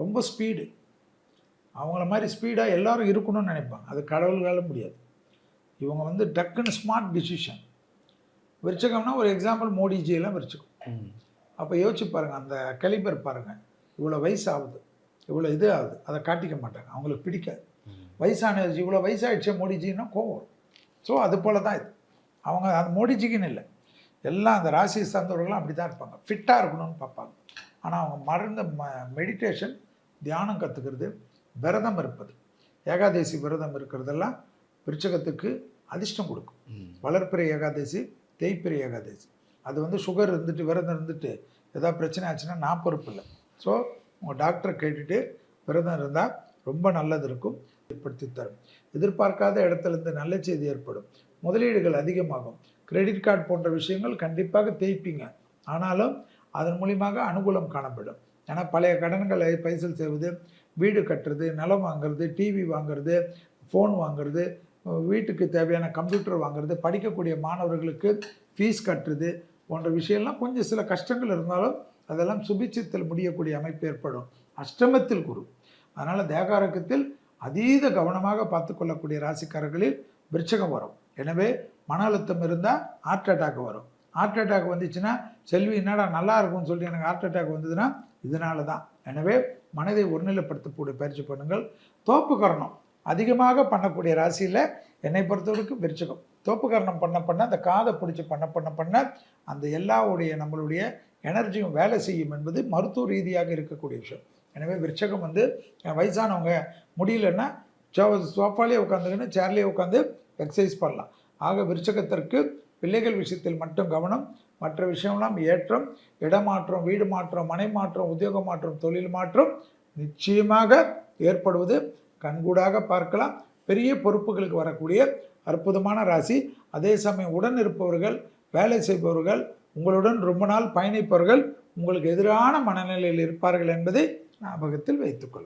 ரொம்ப ஸ்பீடு. அவங்கள மாதிரி ஸ்பீடாக எல்லாரும் இருக்கணும்னு நினைப்பாங்க. அது கடவுள்களால முடியாது. இவங்க வந்து டக்குன்னு ஸ்மார்ட் டிசிஷன். விருச்சகம்னா ஒரு எக்ஸாம்பிள் மோடிஜியெல்லாம் விருச்சகம். அப்போ யோசிச்சு பாருங்கள், அந்த கலிபர் பாருங்கள். இவ்வளோ வயசு ஆகுது, இவ்வளோ இது ஆகுது, அதை காட்டிக்க மாட்டாங்க, அவங்களுக்கு பிடிக்காது. வயசான இவ்வளோ வயசாகிடுச்சே மோடிஜின்னா கோவம் வரும். ஸோ அது போல் தான் இது. அவங்க அந்த மோடிஜிக்குன்னு இல்லை, எல்லாம் அந்த ராசியை சார்ந்தவர்களும் அப்படி தான் இருப்பாங்க, ஃபிட்டாக இருக்கணும்னு பார்ப்பாங்க. ஆனால் அவங்க மறந்த மெடிடேஷன், தியானம் கற்றுக்கிறது, விரதம் இருப்பது, ஏகாதேசி விரதம் இருக்கிறதெல்லாம் விருச்சகத்துக்கு அதிர்ஷ்டம் கொடுக்கும். வளர்ப்பிறை ஏகாதேசி, தேய்ப்பிறை ஏகாதேசி, அது வந்து சுகர் இருந்துட்டு விரதம் இருந்துட்டு ஏதாவது பிரச்சனை ஆச்சுன்னா நான் பொறுப்பு இல்லை. ஸோ உங்கள் டாக்டரை கேட்டுட்டு விரதம் இருந்தால் ரொம்ப நல்லது இருக்கும். ஏற்படுத்தி தரும். எதிர்பார்க்காத இடத்துலேருந்து நல்ல செய்தி ஏற்படும். முதலீடுகள் அதிகமாகும். கிரெடிட் கார்டு போன்ற விஷயங்கள் கண்டிப்பாக தேய்ப்பீங்க, ஆனாலும் அதன் மூலியமாக அனுகூலம் காணப்படும். ஏன்னா பழைய கடன்களை பைசல் செய்வது, வீடு கட்டுறது, நிலம் வாங்குறது, டிவி வாங்குறது, ஃபோன் வாங்குறது, வீட்டுக்கு தேவையான கம்ப்யூட்டர் வாங்குறது, படிக்கக்கூடிய மாணவர்களுக்கு ஃபீஸ் கட்டுறது போன்ற விஷயம்லாம் கொஞ்சம் சில கஷ்டங்கள் இருந்தாலும் அதெல்லாம் சுபிட்சத்தில் முடியக்கூடிய அமைப்பு ஏற்படும். அஷ்டமத்தில் குரு, அதனால் தேகாரோக்கியத்தில் அதீத கவனமாக பார்த்து கொள்ளக்கூடிய ராசிக்காரர்களில் விருச்சகம் வரும். எனவே மன அழுத்தம் இருந்தால் ஹார்ட் அட்டாக் வரும். ஹார்ட் அட்டாக் வந்துச்சுன்னா செல்வி என்னடா நல்லா இருக்கும்னு சொல்லிட்டு எனக்கு ஹார்ட் அட்டாக் வந்ததுன்னா இதனால தான். எனவே மனதை ஒருநிலைப்படுத்தக்கூடிய பயிற்சி பண்ணுங்கள். தோப்பு கரணம் அதிகமாக பண்ணக்கூடிய ராசியில் என்னை பொறுத்தவரைக்கும் விருச்சகம். தோப்பு கரணம் பண்ண அந்த காதை பிடிச்சி பண்ண அந்த எல்லாவுடைய நம்மளுடைய எனர்ஜியும் வேலை செய்யும் என்பது மருத்துவ ரீதியாக இருக்கக்கூடிய விஷயம். எனவே விருச்சகம் வந்து வயசானவங்க முடியலன்னா சோஃபாலே உட்காந்துக்கின்னு சேர்லேயே உட்காந்து எக்ஸசைஸ் பண்ணலாம். ஆக விருச்சகத்திற்கு பிள்ளைகள் விஷயத்தில் மட்டும் கவனம், மற்ற விஷயம்லாம் ஏற்றம், இடமாற்றம், வீடு மாற்றம், மனை மாற்றம், உத்தியோக மாற்றம், தொழில் மாற்றம் நிச்சயமாக ஏற்படுவது கண்கூடாக பார்க்கலாம். பெரிய பொறுப்புகளுக்கு வரக்கூடிய அற்புதமான ராசி. அதே சமயம் உடன் இருப்பவர்கள், வேலை செய்பவர்கள், உங்களுடன் ரொம்ப நாள் பயணிப்பவர்கள் உங்களுக்கு எதிரான மனநிலையில் இருப்பார்கள் என்பதை ஞாபகத்தில் வைத்துக்கொள்ளுங்கள்.